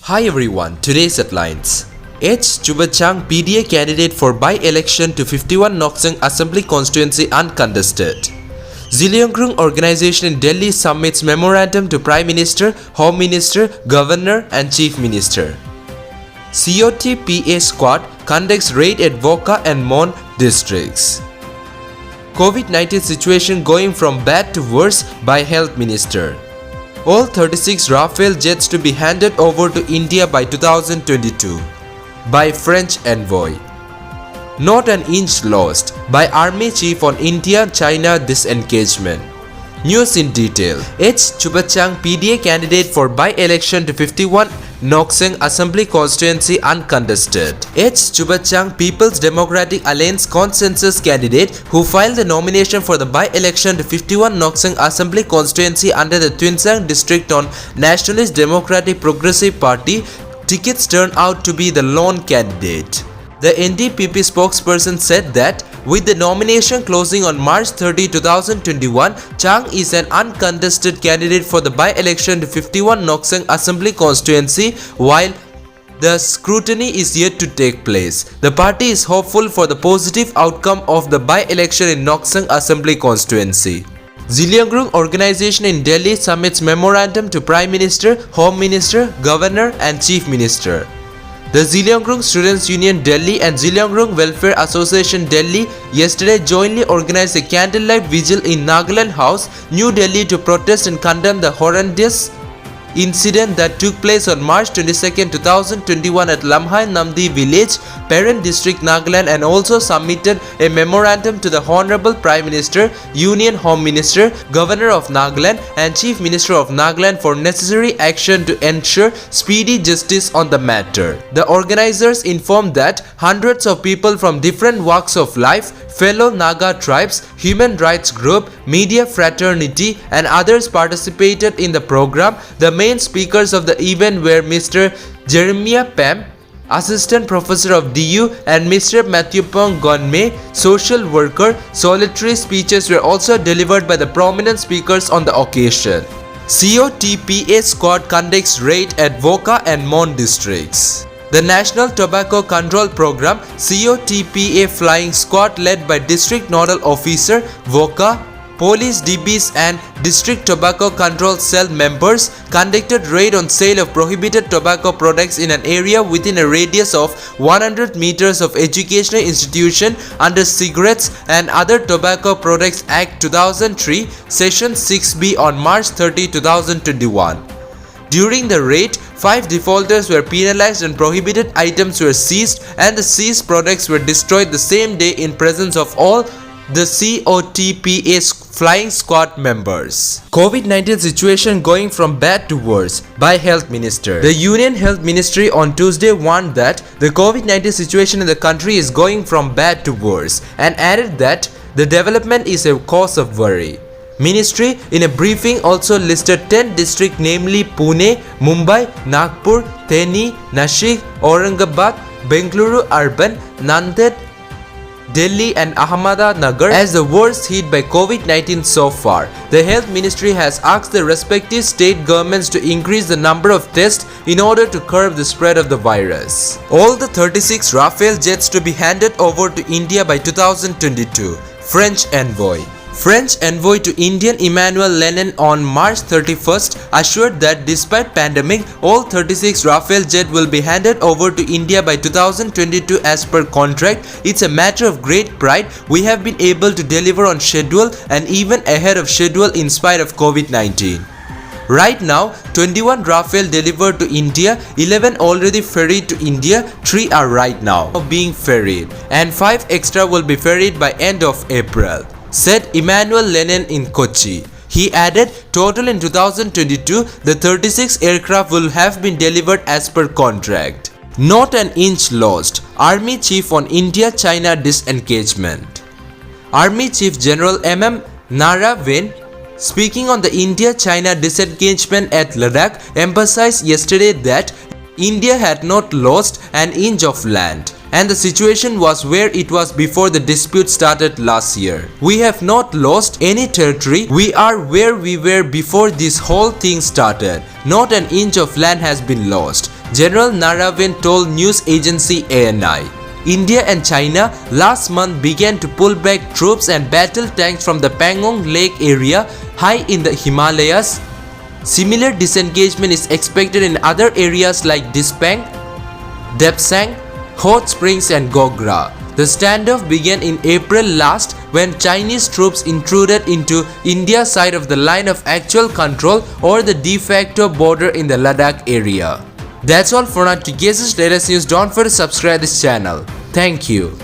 Hi everyone, today's headlines. H. Chubachang PDA candidate for by-election to 51 Noksang Assembly constituency uncontested. Ziliyongkrung organization in Delhi submits memorandum to Prime Minister, Home Minister, Governor and Chief Minister. COTPA squad conducts raid at Voka and Mon districts. COVID-19 situation going from bad to worse by Health Minister. All 36 Rafale jets to be handed over to India by 2022 by French envoy. Not an inch lost by Army Chief on India-China disengagement. News in detail. H. Chubachang PDA candidate for by-election to 51 Noksang Assembly constituency uncontested. H. Chubachang People's Democratic Alliance consensus candidate who filed the nomination for the by-election to 51 Noksang Assembly constituency under the Twinsang district on Nationalist Democratic Progressive Party tickets turned out to be the lone candidate. The NDPP spokesperson said that with the nomination closing on March 30, 2021, Chang is an uncontested candidate for the by-election to 51 Noksang Assembly constituency while the scrutiny is yet to take place. The party is hopeful for the positive outcome of the by-election in Noksang Assembly constituency. Ziliyongkrung organization in Delhi submits memorandum to Prime Minister, Home Minister, Governor and Chief Minister. The Ziliyongkrung Students Union Delhi and Ziliyongkrung Welfare Association Delhi yesterday jointly organized a candlelight vigil in Nagaland House, New Delhi to protest and condemn the horrendous incident that took place on March 22, 2021 at Lamhai Namdi village, parent district Nagaland, and also submitted a memorandum to the Honorable Prime Minister, Union Home Minister, Governor of Nagaland and Chief Minister of Nagaland for necessary action to ensure speedy justice on the matter. The organizers informed that hundreds of people from different walks of life, fellow Naga tribes, human rights group, media fraternity and others participated in the program. The main speakers of the event were Mr. Jeremiah Pam, Assistant Professor of DU, and Mr. Matthew Pong Gonme, social worker. Solitary speeches were also delivered by the prominent speakers on the occasion. COTPA squad conducts raid at Voka and Mon districts. The National Tobacco Control Program COTPA flying squad led by District Nodal Officer Voka, Police DBs and District Tobacco Control Cell members conducted raid on sale of prohibited tobacco products in an area within a radius of 100 meters of educational institution under Cigarettes and Other Tobacco Products Act 2003 Section 6B on March 30, 2021. During the raid, 5 defaulters were penalized and prohibited items were seized and the seized products were destroyed the same day in presence of all the COTPA flying squad members. COVID-19 situation going from bad to worse by Health Minister. The Union Health Ministry on Tuesday warned that the COVID-19 situation in the country is going from bad to worse and added that the development is a cause of worry. Ministry in a briefing also listed 10 districts namely Pune, Mumbai, Nagpur, Theni, Nashik, Aurangabad, Bengaluru Urban, Nanded, Delhi and Ahmednagar as the worst hit by COVID-19 so far. The Health Ministry has asked the respective state governments to increase the number of tests in order to curb the spread of the virus. All the 36 Rafale jets to be handed over to India by 2022. French envoy. French envoy to Indian Emmanuel Lenin on March 31st assured that despite pandemic, all 36 Rafale jet will be handed over to India by 2022 as per contract. It's a matter of great pride. We have been able to deliver on schedule and even ahead of schedule in spite of COVID-19. Right now, 21 Rafale delivered to India, 11 already ferried to India, 3 are right now being ferried and 5 extra will be ferried by end of April, said Emmanuel Lenin in Kochi. He added, total in 2022, the 36 aircraft will have been delivered as per contract. Not an inch lost. Army Chief on India-China disengagement. Army Chief General M.M. Narayan, speaking on the India-China disengagement at Ladakh, emphasized yesterday that India had not lost an inch of land and the situation was where it was before the dispute started last year. We have not lost any territory, we are where we were before this whole thing started. Not an inch of land has been lost, General Narayan told news agency ANI. India and China last month began to pull back troops and battle tanks from the Pangong Lake area high in the Himalayas. Similar disengagement is expected in other areas like Dispang, Depsang, Hot Springs and Gogra. The standoff began in April last when Chinese troops intruded into India's side of the line of actual control or the de facto border in the Ladakh area. That's all for now. To get such latest news, don't forget to subscribe this channel. Thank you.